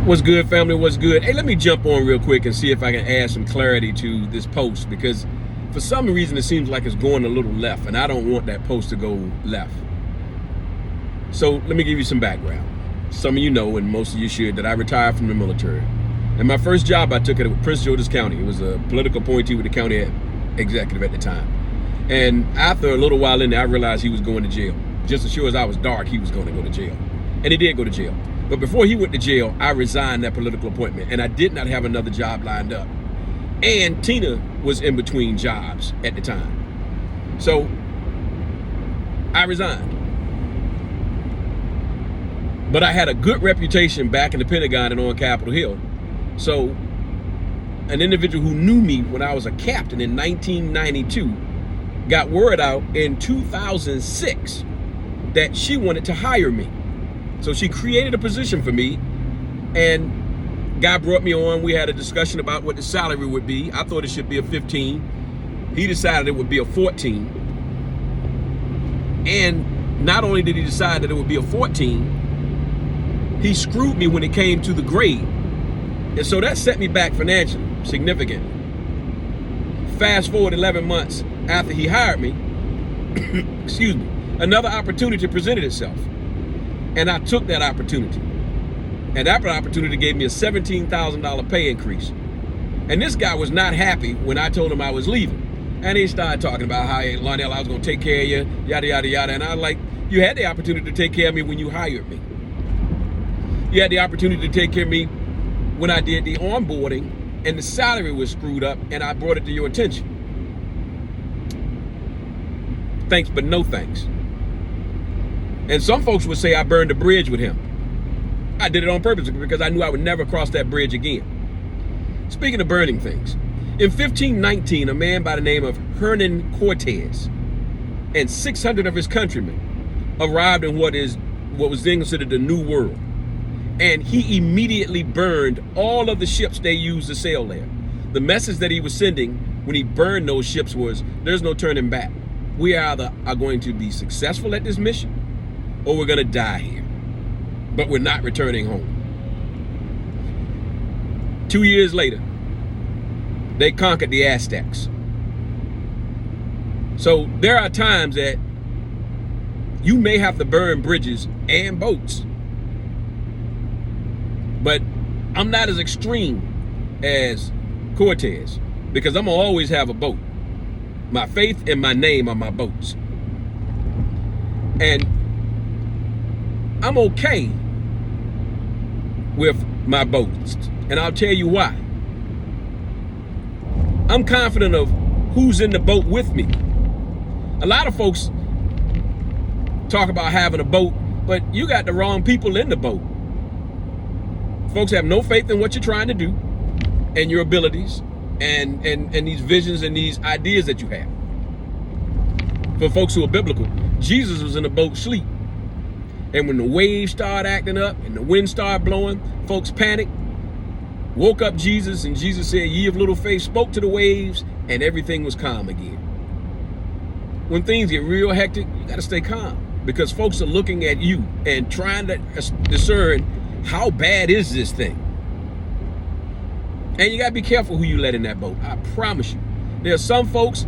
What's good, family? What's good? Hey, let me jump on real quick and see if I can add some clarity to this post, because for some reason it seems like it's going a little left, and I don't want that post to go left. So let me give you some background. Some of you know, and most of you should, that I retired from the military. And my first job, I took it at Prince George's County. It was a political appointee with the county executive at the time. And after a little while in there, I realized he was going to jail. Just as sure as I was dark, he was going to go to jail. And he did go to jail. But before he went to jail, I resigned that political appointment, and I did not have another job lined up. And Tina was in between jobs at the time. So I resigned. But I had a good reputation back in the Pentagon and on Capitol Hill. So an individual who knew me when I was a captain in 1992 got word out in 2006 that she wanted to hire me. So she created a position for me, and guy brought me on. We had a discussion about what the salary would be. I thought it should be a 15. He decided it would be a 14. And not only did he decide that it would be a 14, he screwed me when it came to the grade. And so that set me back financially, significantly. Fast forward 11 months after he hired me, excuse me, another opportunity presented itself. And I took that opportunity. And that opportunity gave me a $17,000 pay increase. And this guy was not happy when I told him I was leaving. And he started talking about how, hey, Lionel, I was going to take care of you, yada, yada, yada. And I was like, you had the opportunity to take care of me when you hired me. You had the opportunity to take care of me when I did the onboarding and the salary was screwed up, and I brought it to your attention. Thanks, but no thanks. And some folks would say I burned a bridge with him. I did it on purpose because I knew I would never cross that bridge again. Speaking of burning things, in 1519, a man by the name of Hernan Cortez and 600 of his countrymen arrived in what was then considered the New World. And he immediately burned all of the ships they used to sail there. The message that he was sending when he burned those ships was, there's no turning back. We either are going to be successful at this mission, or we're going to die here. But we're not returning home. 2 years later, they conquered the Aztecs. So there are times that you may have to burn bridges and boats. But I'm not as extreme as Cortez, because I'm gonna always have a boat. My faith and my name are my boats. And I'm okay with my boats. And I'll tell you why. I'm confident of who's in the boat with me. A lot of folks talk about having a boat, but you got the wrong people in the boat. Folks have no faith in what you're trying to do and your abilities and these visions and these ideas that you have. For folks who are biblical, Jesus was in a boat asleep. And when the waves started acting up and the wind started blowing, folks panicked, woke up Jesus, and Jesus said, ye of little faith, spoke to the waves, and everything was calm again. When things get real hectic, you gotta stay calm, because folks are looking at you and trying to discern, how bad is this thing? And you gotta be careful who you let in that boat. I promise you. There are some folks,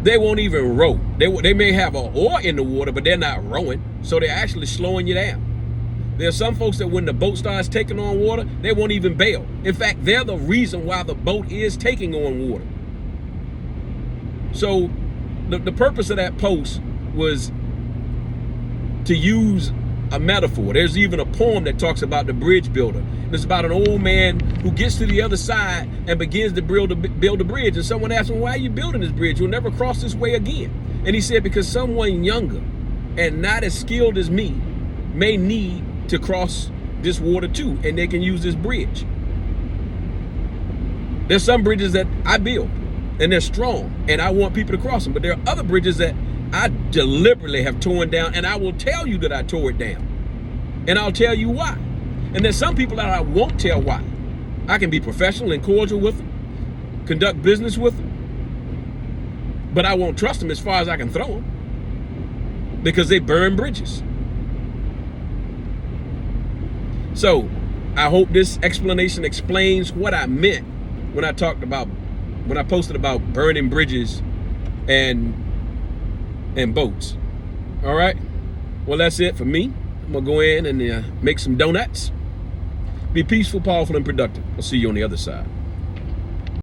they won't even row. They may have an oar in the water, but they're not rowing, so they're actually slowing you down. There are some folks that when the boat starts taking on water, they won't even bail. In fact, they're the reason why the boat is taking on water. So the purpose of that post was to use a metaphor. There's even a poem that talks about the bridge builder. And it's about an old man who gets to the other side and begins to build a bridge. And someone asked him, why are you building this bridge? You'll never cross this way again. And he said, because someone younger and not as skilled as me may need to cross this water too, and they can use this bridge. There's some bridges that I build and they're strong and I want people to cross them, but there are other bridges that I deliberately have torn down, and I will tell you that I tore it down. And I'll tell you why. And there's some people that I won't tell why. I can be professional and cordial with them, conduct business with them, but I won't trust them as far as I can throw them, because they burn bridges. So I hope this explanation explains what I meant when I posted about burning bridges and boats. All right. Well, that's it for me. I'm gonna go in and make some donuts. Be peaceful, powerful, and productive. I'll see you on the other side.